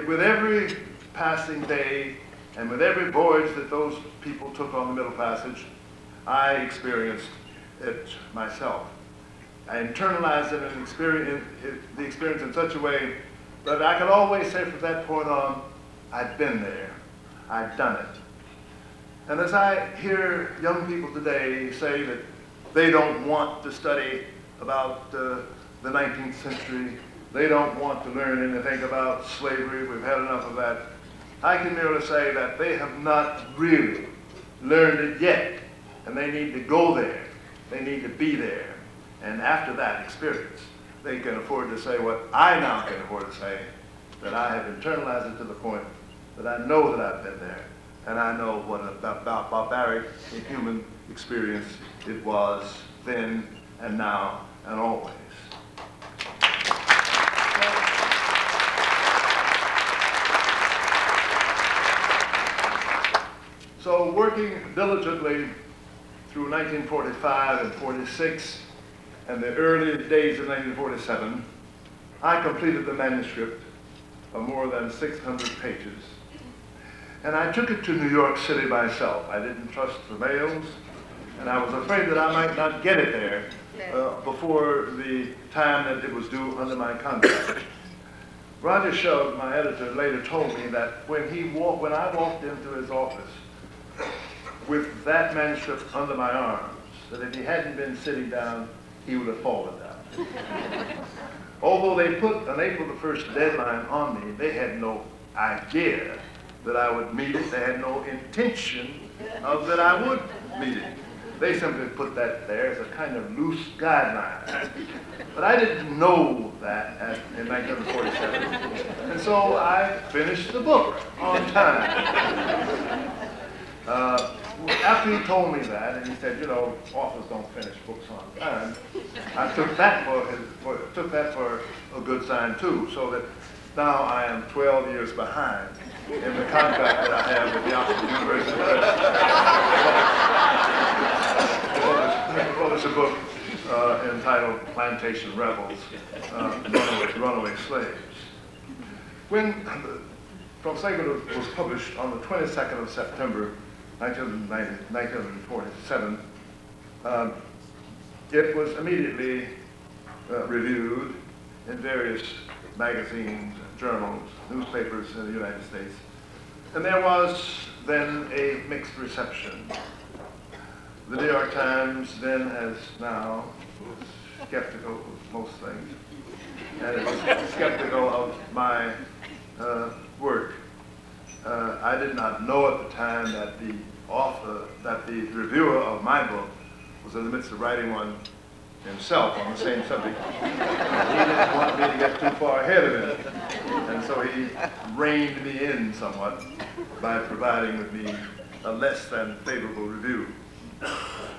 with every passing day and with every voyage that those people took on the Middle Passage, I experienced it myself. I internalized it and experienced the experience in such a way that I could always say from that point on, I'd been there, I'd done it. And as I hear young people today say that they don't want to study about the 19th century, they don't want to learn anything about slavery, we've had enough of that, I can merely say that they have not really learned it yet, and they need to go there, they need to be there. And after that experience, they can afford to say what I now can afford to say, that I have internalized it to the point that I know that I've been there, and I know what a barbaric human experience it was then and now and always. So working diligently through 1945 and 46 and the early days of 1947, I completed the manuscript of more than 600 pages. And I took it to New York City myself. I didn't trust the mails, and I was afraid that I might not get it there before the time that it was due under my contract. Roger Shug, my editor, later told me that when I walked into his office with that manuscript under my arms, that if he hadn't been sitting down, he would have fallen down. Although they put an April the 1st deadline on me, they had no idea that I would meet it. They had no intention of that I would meet it. They simply put that there as a kind of loose guideline. But I didn't know that in 1947. And so I finished the book on time. After he told me that, and he said, you know, authors don't finish books on time, I took that for a good sign too, so that now I am 12 years behind in the contract that I have with the Oxford University to publish a book entitled Plantation Rebels, Runaway Slaves. When From Slavery was published on the 22nd of September, 1947, it was immediately reviewed in various magazines, journals, newspapers in the United States. And there was then a mixed reception. The New York Times, then as now, was skeptical of most things, and it was skeptical of my work. I did not know at the time that the reviewer of my book was in the midst of writing one himself on the same subject. He didn't want me to get too far ahead of him, and so he reined me in somewhat by providing with me a less than favorable review.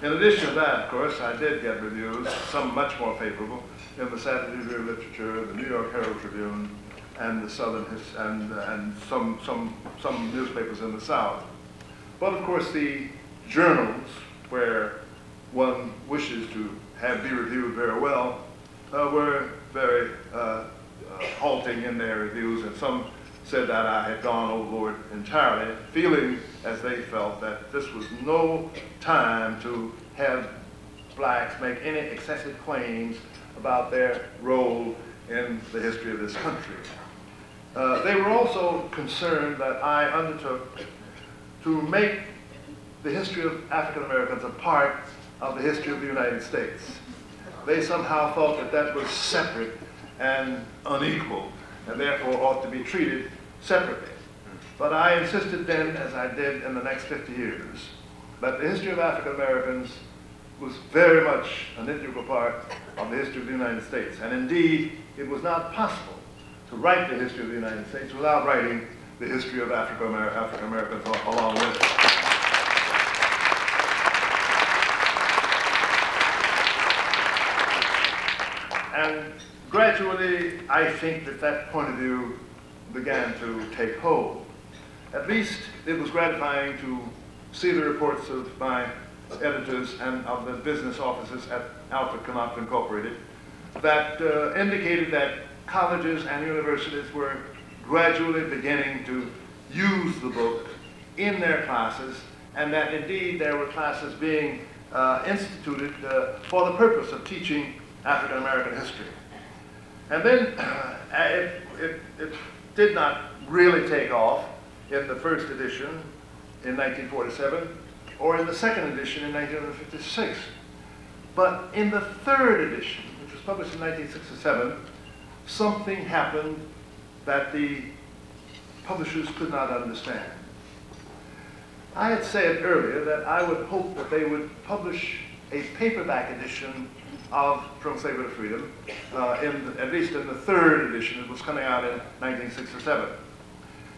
In addition to that, of course, I did get reviews, some much more favorable, in the Saturday Review of Literature, the New York Herald Tribune, and the Southern and some newspapers in the South. But of course, the journals where one wishes to be reviewed very well were very halting in their reviews, and some said that I had gone overboard entirely, feeling as they felt that this was no time to have blacks make any excessive claims about their role in the history of this country. They were also concerned that I undertook to make the history of African Americans a part of the history of the United States. They somehow thought that that was separate and unequal, and therefore ought to be treated separately. But I insisted then, as I did in the next 50 years, that the history of African Americans was very much an integral part of the history of the United States. And indeed, it was not possible to write the history of the United States without writing the history of African Americans along with it. And gradually, I think that that point of view began to take hold. At least it was gratifying to see the reports of my editors and of the business offices at Alfred Knopf Incorporated that indicated that colleges and universities were gradually beginning to use the book in their classes, and that indeed there were classes being instituted for the purpose of teaching African American history. And then it did not really take off in the first edition in 1947 or in the second edition in 1956. But in the third edition, which was published in 1967, something happened that the publishers could not understand. I had said earlier that I would hope that they would publish a paperback edition of From Slavery to Freedom, at least in the third edition. It was coming out in 1967.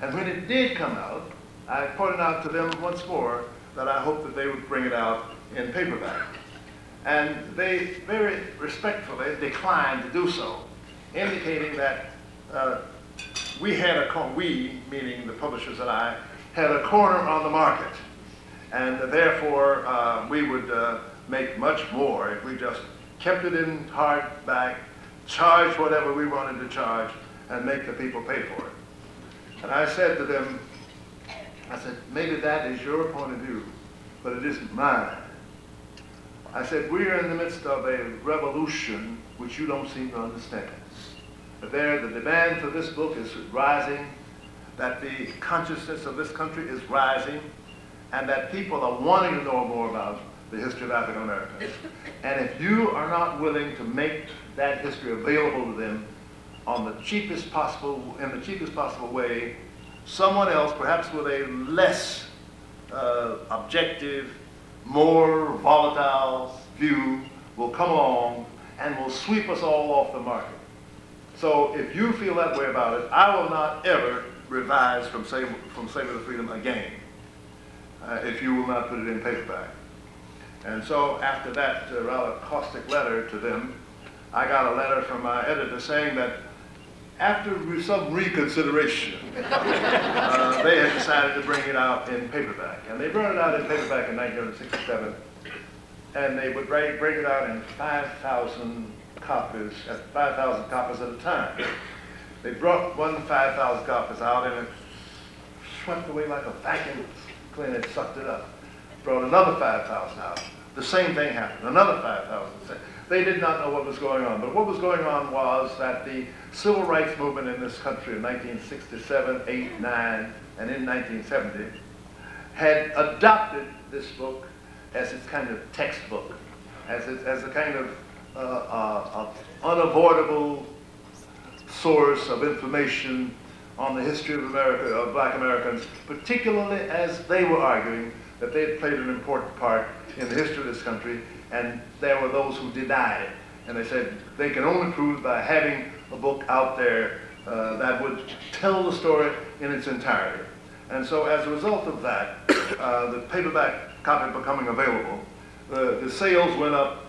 And when it did come out, I pointed out to them once more that I hoped that they would bring it out in paperback. And they very respectfully declined to do so, indicating that we, meaning the publishers and I, had a corner on the market. And therefore, we would make much more if we just kept it in hardback, charged whatever we wanted to charge, and make the people pay for it. And I said to them, I said, maybe that is your point of view, but it isn't mine. I said, we are in the midst of a revolution which you don't seem to understand. That the demand for this book is rising, that the consciousness of this country is rising, and that people are wanting to know more about the history of African Americans. And if you are not willing to make that history available to them in the cheapest possible way, someone else, perhaps with a less objective, more volatile view, will come along and will sweep us all off the market. So if you feel that way about it, I will not ever revise From Slavery to Freedom again, if you will not put it in paperback. And so after that rather caustic letter to them, I got a letter from my editor saying that after some reconsideration, they had decided to bring it out in paperback. And they brought it out in paperback in 1967. And they would bring it out in 5,000 copies at a time. They brought 5,000 copies out, and it swept away like a vacuum cleaner. It sucked it up. Brought another 5,000 out. The same thing happened. Another 5,000. They did not know what was going on. But what was going on was that the civil rights movement in this country in 1967, 8, 9, and in 1970 had adopted this book as its kind of textbook, as a kind of unavoidable source of information on the history of America, of black Americans, particularly as they were arguing that they had played an important part in the history of this country, and there were those who denied it. And they said they can only prove by having a book out there that would tell the story in its entirety. And so as a result of that, the paperback copy becoming available, the sales went up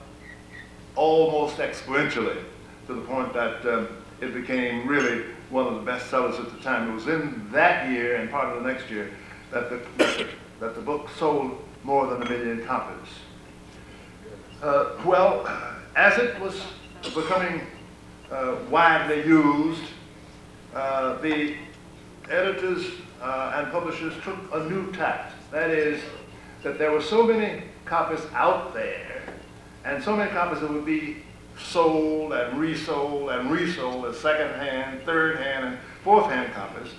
almost exponentially to the point that it became really one of the best sellers at the time. It was in that year and part of the next year that the book sold more than 1 million copies. Well, as it was becoming widely used, the editors and publishers took a new tact. That is, that there were so many copies out there, and so many copies that would be sold and resold as second-hand, third-hand, and fourth-hand copies,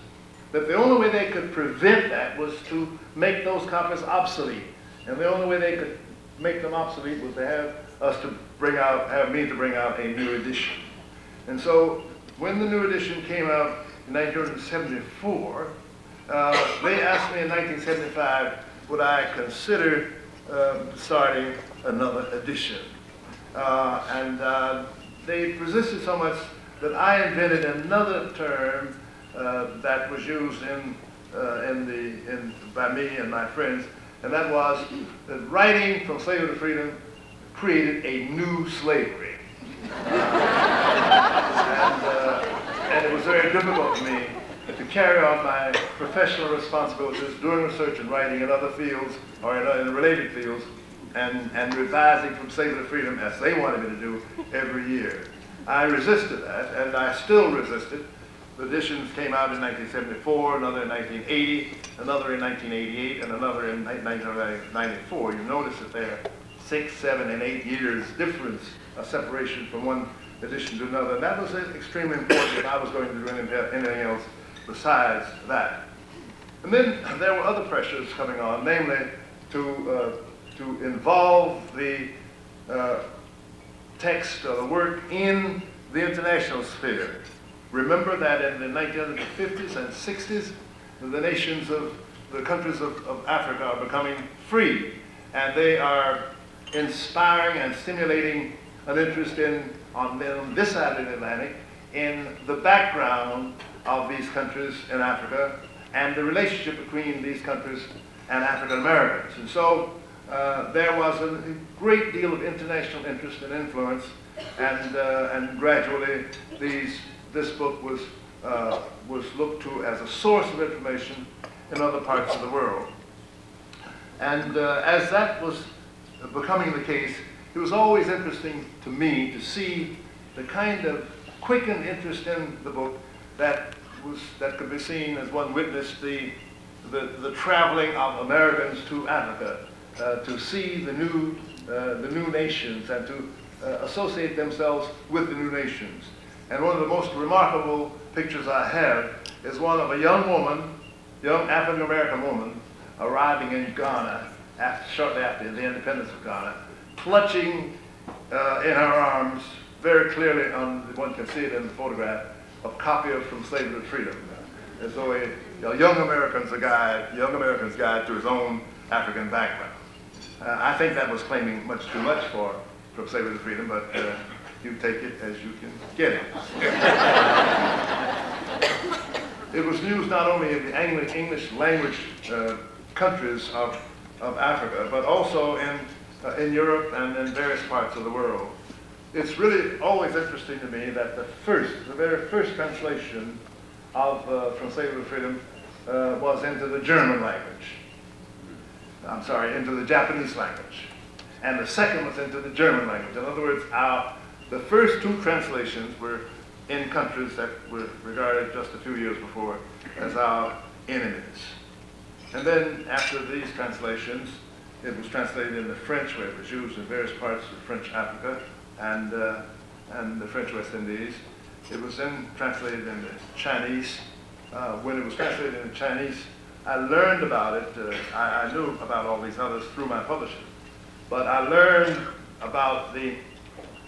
that the only way they could prevent that was to make those copies obsolete. And the only way they could make them obsolete was to have us to have me to bring out a new edition. And so when the new edition came out in 1974, they asked me in 1975 would I consider starting another edition. They resisted so much that I invented another term that was used by me and my friends, and that was that writing From Slavery to Freedom created a new slavery. And it was very difficult for me to carry on my professional responsibilities, doing research and writing in other fields or in related fields, and revising From Slavery to Freedom as they wanted me to do every year. I resisted that, and I still resist it, editions came out in 1974, another in 1980, another in 1988, and another in 1994. You notice that there are 6, 7, and 8 years difference, a separation from one edition to another. And that was extremely important if I was going to do anything else besides that. And then there were other pressures coming on, namely to involve the text or the work in the international sphere. Remember that in the 1950s and 60s, the countries of Africa are becoming free, and they are inspiring and stimulating an interest on this side of the Atlantic in the background of these countries in Africa and the relationship between these countries and African Americans. And so there was a great deal of international interest and influence, and gradually this book was looked to as a source of information in other parts of the world. And as that was becoming the case, it was always interesting to me to see the kind of quickened interest in the book that could be seen as one witnessed the traveling of Americans to Africa to see the new nations and to associate themselves with the new nations. And one of the most remarkable pictures I have is one of a young African-American woman arriving in Ghana shortly after the independence of Ghana, clutching in her arms, very clearly, one can see it in the photograph, a copy of From Slavery to Freedom. As though a young American's guide to his own African background. I think that was claiming much too much for From Slavery to Freedom, but you take it as you can get it. It was used not only in the English language countries of Africa, but also in Europe and in various parts of the world. It's really always interesting to me that the very first translation of From Slavery to Freedom was into the German language. I'm sorry, into the Japanese language. And the second was into the German language. In other words, the first two translations were in countries that were regarded just a few years before as our enemies. And then after these translations, it was translated into French, where it was used in various parts of French Africa and the French West Indies. It was then translated into Chinese. When it was translated into Chinese, I learned about it. I knew about all these others through my publishers. But I learned about the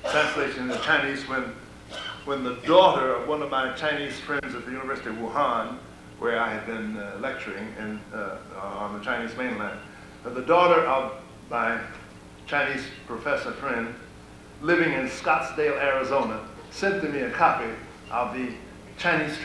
translation into Chinese when the daughter of one of my Chinese friends at the University of Wuhan, where I had been lecturing on the Chinese mainland, the daughter of my Chinese professor friend living in Scottsdale, Arizona, sent to me a copy of the Chinese